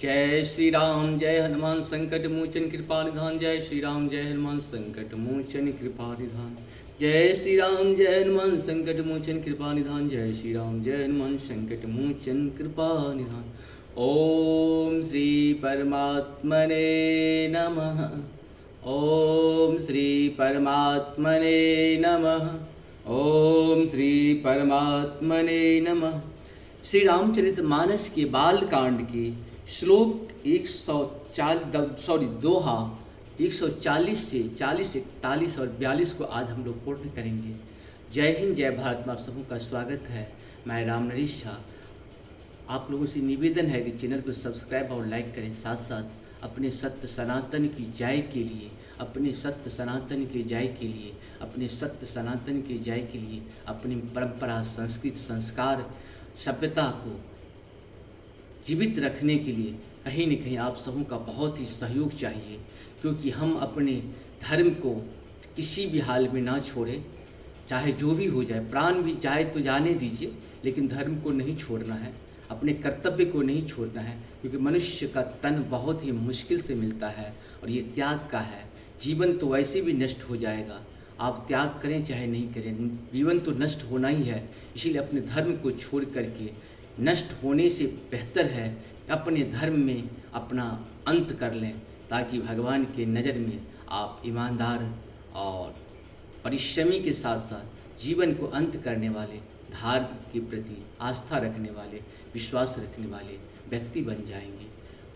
जय श्री राम जय हनुमान संकट मोचन कृपा निधान। जय श्री राम जय हनुमान संकट मोचन कृपा निधान। जय श्री राम जय हनुमान संकट मोचन कृपा निधान। जय श्री राम जय हनुमान संकट मोचन कृपा निधान। ओम श्री परमात्मने नमः। ओम श्री परमात्मने नमः। ओम श्री परमात्मने नमः। श्री रामचरित मानस के बालकांड के श्लोक 2 140 से 40 41 और 42 को आज हम लोग पूर्ण करेंगे। जय हिंद जय भारत में आप सबों का स्वागत है। मैं राम नरेश झा। आप लोगों से निवेदन है कि चैनल को सब्सक्राइब और लाइक करें, साथ साथ अपने सत्य सनातन की जय के लिए, अपने सत्य सनातन के जय के लिए, अपने सत्य सनातन के जय के लिए, अपनी परंपरा, संस्कृति, संस्कार, सभ्यता को जीवित रखने के लिए कहीं न कहीं आप सबों का बहुत ही सहयोग चाहिए, क्योंकि हम अपने धर्म को किसी भी हाल में ना छोड़ें, चाहे जो भी हो जाए, प्राण भी जाए तो जाने दीजिए, लेकिन धर्म को नहीं छोड़ना है, अपने कर्तव्य को नहीं छोड़ना है, क्योंकि मनुष्य का तन बहुत ही मुश्किल से मिलता है और ये त्याग का है। जीवन तो वैसे भी नष्ट हो जाएगा, आप त्याग करें चाहे नहीं करें, जीवन तो नष्ट होना ही है। इसीलिए अपने धर्म को छोड़ करके नष्ट होने से बेहतर है अपने धर्म में अपना अंत कर लें, ताकि भगवान के नज़र में आप ईमानदार और परिश्रमी के साथ साथ जीवन को अंत करने वाले, धर्म के प्रति आस्था रखने वाले, विश्वास रखने वाले व्यक्ति बन जाएंगे।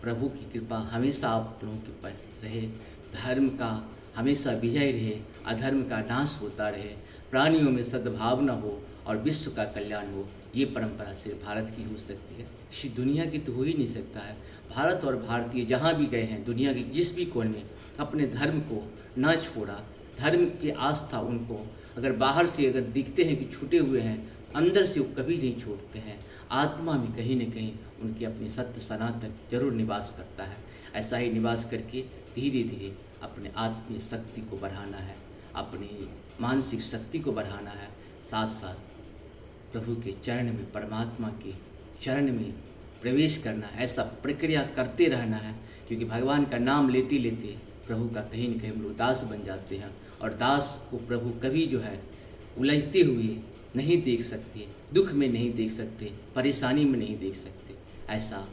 प्रभु की कृपा हमेशा आप लोगों के पर रहे, धर्म का हमेशा विजय रहे, अधर्म का नाश होता रहे, प्राणियों में सद्भावना हो और विश्व का कल्याण हो। ये परंपरा सिर्फ भारत की हो सकती है, किसी दुनिया की तो हो ही नहीं सकता है। भारत और भारतीय जहाँ भी गए हैं, दुनिया के जिस भी कोने में, अपने धर्म को ना छोड़ा। धर्म की आस्था उनको अगर बाहर से अगर दिखते हैं कि छूटे हुए हैं, अंदर से वो कभी नहीं छोड़ते हैं। आत्मा में कहीं न कहीं उनके अपने सत्य सनातन जरूर निवास करता है। ऐसा ही निवास करके धीरे धीरे अपने आत्मीय शक्ति को बढ़ाना है, अपनी मानसिक शक्ति को बढ़ाना है, साथ साथ प्रभु के चरण में, परमात्मा के चरण में प्रवेश करना है। ऐसा प्रक्रिया करते रहना है, क्योंकि भगवान का नाम लेते लेते प्रभु का कहीं न कहीं हम लोग दास बन जाते हैं, और दास को प्रभु कभी जो है उलझते हुए नहीं देख सकते, दुख में नहीं देख सकते, परेशानी में नहीं देख सकते। ऐसा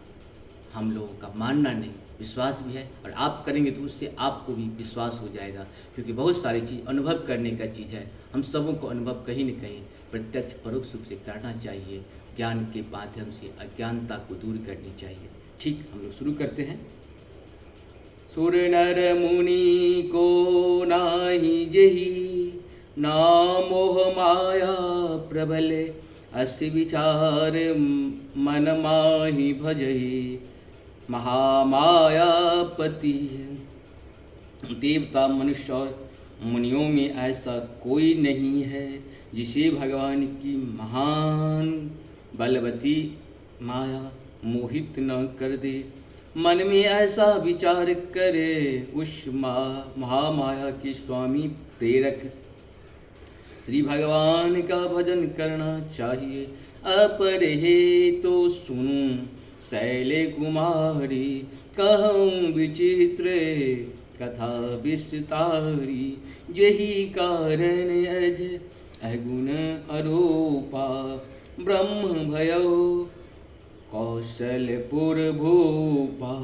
हम लोगों का मानना नहीं, विश्वास भी है, और आप करेंगे तो उससे आपको भी विश्वास हो जाएगा, क्योंकि बहुत सारी चीज़ अनुभव करने का चीज़ है। हम सबों को अनुभव कहीं न कहीं प्रत्यक्ष परोक्ष रूप से करना चाहिए। ज्ञान के माध्यम से अज्ञानता को दूर करनी चाहिए। ठीक, हम लोग शुरू करते हैं। सुर नर मुनि को नाही जेहि, नामोह माया प्रबल, अस विचार मन माहि भजहि, महामायापति। देवता, मनुष्य और मुनियों में ऐसा कोई नहीं है जिसे भगवान की महान बलवती माया मोहित न कर दे। मन में ऐसा विचार करे उस महामाया के स्वामी प्रेरक श्री भगवान का भजन करना चाहिए। अपरहे तो सुनूं शैले कुमारी, कहूँ विचित्र कथा विस्तारी। यही कारण अज अगुण अरूपा, ब्रह्म भयो कौशलपुर भूपा।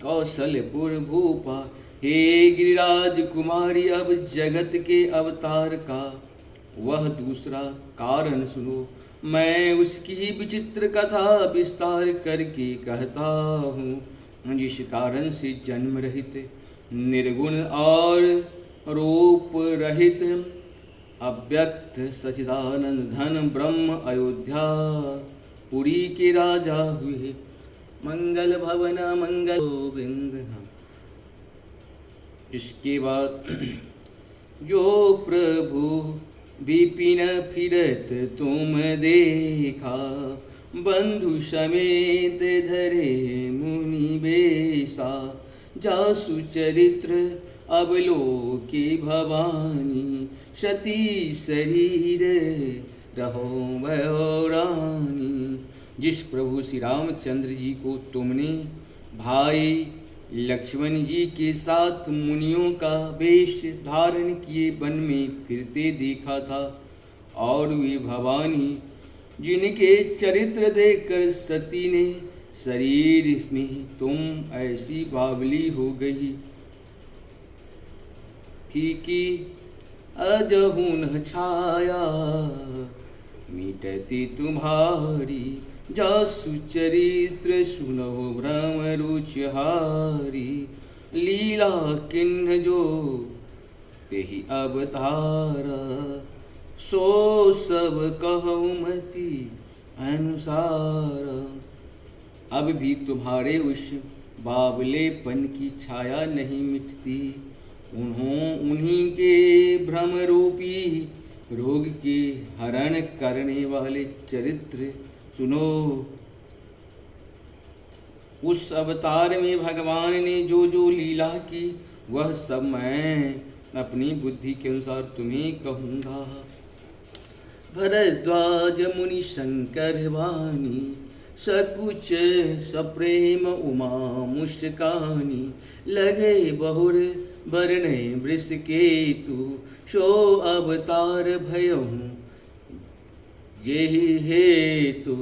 कौशलपुर भूपा, हे गिरिराज कुमारी, अब जगत के अवतार का वह दूसरा कारण सुनो। मैं उसकी विचित्र कथा विस्तार करके कहता हूँ, जिस कारण से जन्म रहित, निर्गुण और रूप रहित, अव्यक्त सचिदानंद घन ब्रह्म अयोध्या पुरी के राजा हुए। मंगल भवन मंगल गोविंद। इसके बाद जो प्रभु विपिन फिरत तुम देखा, बंधु समेत धरे मुनि बेसा। जासु चरित्र अवलोके भवानी, सती शरीर रहो भयो रानी। जिस प्रभु श्री रामचंद्र जी को तुमने भाई लक्ष्मण जी के साथ मुनियों का वेश धारण किए वन में फिरते देखा था, और वे भवानी जिनके चरित्र देखकर सती ने शरीर में तुम ऐसी बावली हो गई थी कि अजहु न छाया मिटती तुम्हारी, जासु चरित्र सुनो भ्रमरुचहारी, लीला किन्ह जो तेहि अवतारा, सो सब कहु मति अनुसार। अब भी तुम्हारे उस बावलेपन की छाया नहीं मिटती। उन्हीं के भ्रम रूपी रोग के हरण करने वाले चरित्र सुनो। उस अवतार में भगवान ने जो जो लीला की वह सब मैं अपनी बुद्धि के अनुसार तुम्हें कहूँगा। भरद्वाज मुनि शंकर वाणी, सकुच सप्रेम उमा मुस्कानी, लगे बहुर बरने वृष केतु, सो अवतार भयहु जेहि हेतु।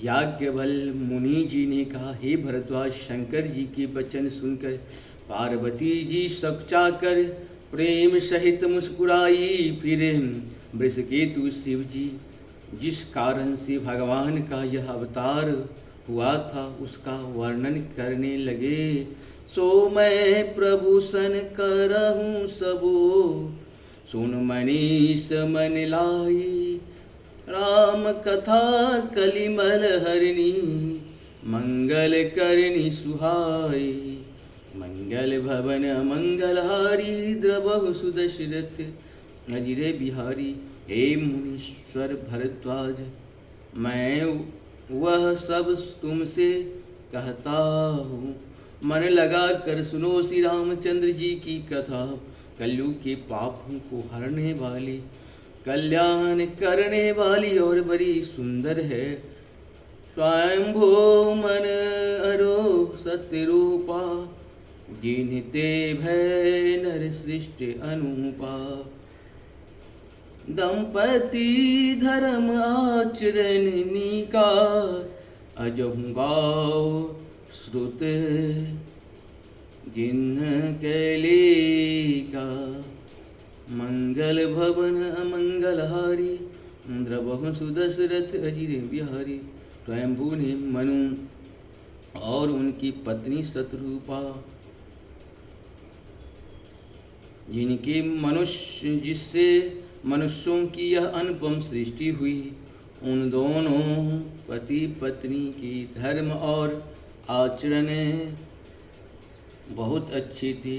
याज्ञवल मुनि जी ने कहा, हे भरद्वाज, शंकर जी के वचन सुनकर पार्वती जी सकचाकर प्रेम सहित मुस्कुराई। फिर वृषकेतु शिव जी जिस कारण से भगवान का यह अवतार हुआ था उसका वर्णन करने लगे। सो मैं प्रभु सन करहूँ सबो, सुन मनीष मन लाई। राम कथा कलिमल हरिणी, मंगल करनी सुहाई। मंगल भवन मंगलहारी, द्रवहु सुदशरथ अजिरे बिहारी। हे मुनीश्वर भरद्वाज, मैं वह सब तुमसे कहता हूँ, मन लगा कर सुनो श्री रामचंद्र जी की कथा। कलयुग के पापों को हरने वाली, कल्याण करने वाली और बड़ी सुंदर है। स्वयंभो मन अरो सत्यरूपा, जिनते भय नर सृष्टि अनुपा। दंपति धर्म आचरण निकार, अजहु गाओ श्रुत जिन्ह कैले का। मंगल भवन अमंगलहारी, द्रवहु सुदशरथ अजिरे बिहारी। स्वयंभू ने मनु और उनकी पत्नी शतरूपा, जिससे मनुष्यों की यह अनुपम सृष्टि हुई, उन दोनों पति पत्नी की धर्म और आचरण बहुत अच्छे थे।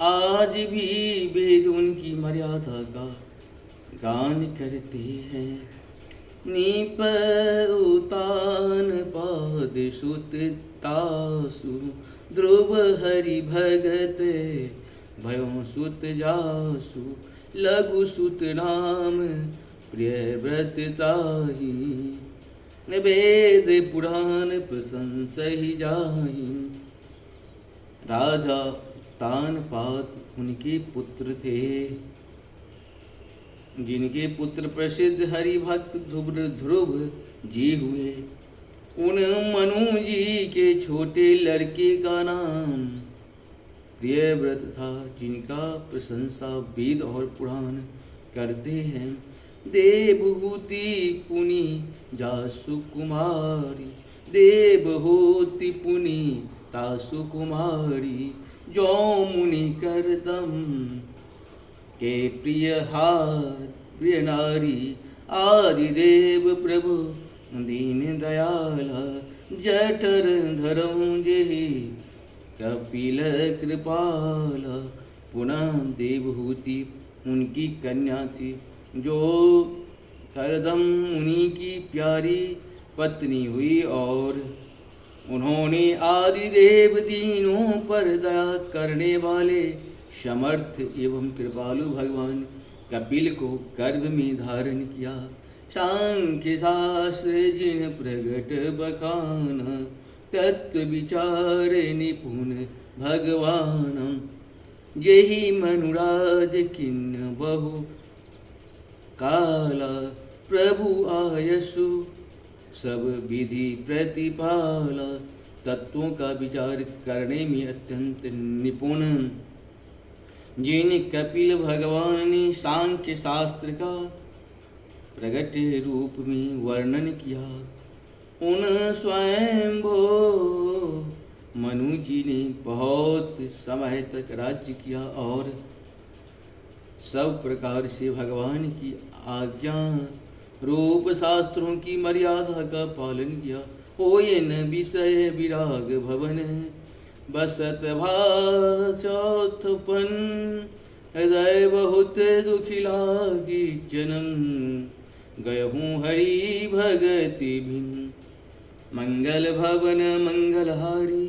आज भी वेद उनकी मर्यादा का गान करते हैं। नीप उतान पाद सुत तासु, ध्रुव हरि भगत भयो सुत जासु। लघु सुत नाम प्रिय व्रत ताहि, वेद पुराण प्रशंसहि जाहि। राजा तानपाद उनके पुत्र थे, जिनके पुत्र प्रसिद्ध हरि भक्त ध्रुव जी हुए। उन मनु जी के छोटे लड़के का नाम प्रियव्रत था, जिनका प्रशंसा वेद और पुराण करते हैं। देवहूति पुनि जासु कुमारी, देवहूति पुनि तासु कुमारी। जो मुनि करदम के प्रिय हार प्रिय नारी, आदिदेव प्रभु दीन दयाला। जठर धरऊं जेहि कपिल कृपाला। पुनः देवहूति उनकी कन्या थी, जो करदम मुनि की प्यारी पत्नी हुई, और उन्होंने आदिदेव दीनों पर दया करने वाले समर्थ एवं कृपालु भगवान कपिल को गर्भ में धारण किया। सांख्य शास्त्र जिन प्रगट बखाना, तत्व विचार निपुण भगवान। जेहि मनुराज किन्न बहु काला, प्रभु आयसु सब विधि प्रतिपाला। तत्वों का विचार करने में अत्यंत निपुण जिन कपिल भगवान ने सांख्य शास्त्र का प्रगट रूप में वर्णन किया, उन स्वयं मनु जी ने बहुत समय तक राज्य किया और सब प्रकार से भगवान की आज्ञा रूप शास्त्रों की मर्यादा का पालन किया। होय न विषय विराग भवन, बसत चौथपन। हृदय बहुत दुखी लागी जन्म, गयहूँ हरि भगति बिन। मंगल भवन मंगलहारी,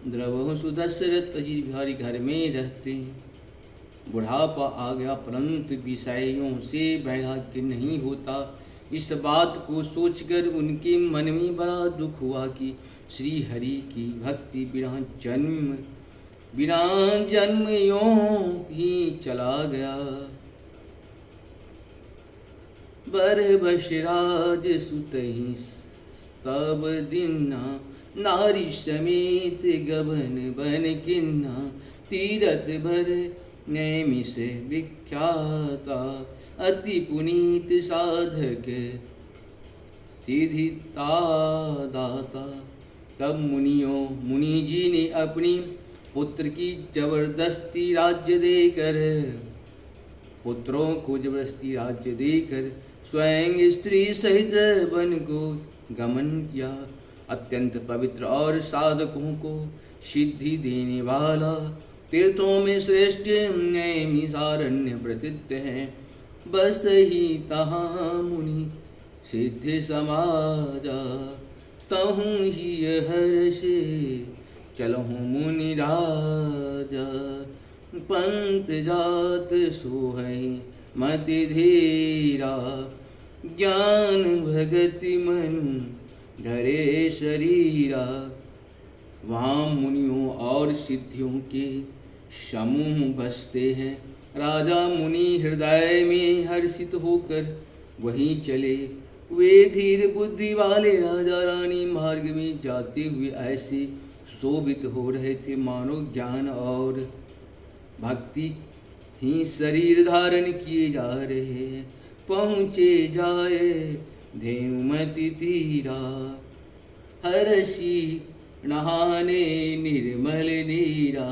द्रवहु सुदशरथ जी बिहारी घर में रहते। बुढ़ापा आ गया परंतु विषयों से वैराग्य नहीं होता। इस बात को सोचकर उनके मन में बड़ा दुख हुआ कि श्री हरि की भक्ति बिना जन्म यों ही चला गया। बर बशराज सुतहि तब दिन्ना, नारी समेत गबन बन किन्ना। तीरथ भर नैमि से विख्याता, अति पुनीत साधक सिद्धिता दाता। तब मुनि जी ने अपनी पुत्र की जबरदस्ती राज्य देकर स्वयं स्त्री सहित वन को गमन किया। अत्यंत पवित्र और साधकों को सिद्धि देने वाला, तीर्थों में श्रेष्ठ नैमिषारण्य प्रसिद्ध है। बस ही तहाँ मुनि सिद्ध समाजा, तहूँ ही हर्षे चलहूँ मुनि राजा। पंत जात सोहहि मति धीरा, ज्ञान भगति मनु धरे शरीरा। वहाँ मुनियों और सिद्धियों के समूह बसते हैं। राजा मुनि हृदय में हर्षित होकर वहीं चले। वे धीर बुद्धि वाले राजा रानी मार्ग में जाते हुए ऐसे शोभित हो रहे थे मानो ज्ञान और भक्ति ही शरीर धारण किए जा रहे हैं। पहुँचे जाए धेनुमति तीरा, हर्षी नहाने निर्मल नीरा।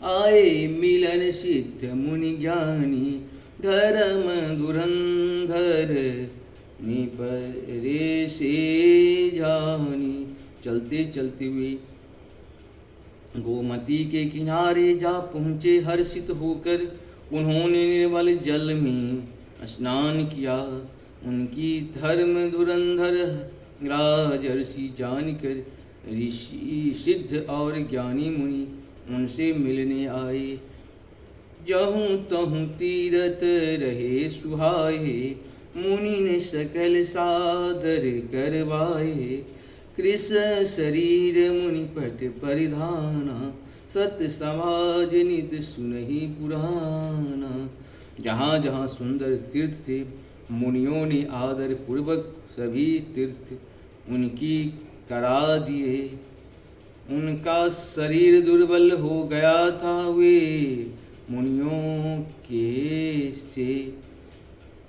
आए मिलन सिद्ध मुनि ज्ञानी, धर्म धुरंधर निपरे से जानी। चलते चलते हुए गोमती के किनारे जा पहुँचे। हर्षित होकर उन्होंने निर्मल जल में स्नान किया। उनकी धर्म धुरंधर राजर्षि जानकर ऋषि सिद्ध और ज्ञानी मुनि उनसे मिलने आए। जहूँ तहूँ तीरथ रहे सुहाए, मुनि ने सकल सादर करवाए। कृष्ण शरीर मुनि पट परिधाना, सत समाज नित सुनहि पुराना। जहाँ जहाँ सुंदर तीर्थ थे, मुनियों ने आदर पूर्वक सभी तीर्थ उनकी करा दिए। उनका शरीर दुर्बल हो गया था। वे मुनियों के से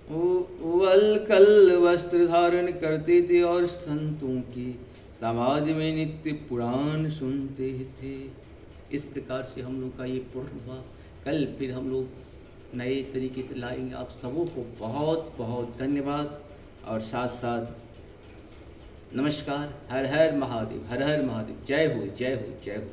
वल्कल वस्त्र धारण करते थे और संतों के समाज में नित्य पुराण सुनते थे। इस प्रकार से हम लोग का ये पूर्ण हुआ। कल फिर हम लोग नए तरीके से लाएंगे। आप सबों को बहुत बहुत धन्यवाद और साथ साथ नमस्कार। हर हर महादेव, हर हर महादेव। जय हो, जय हो, जय हो।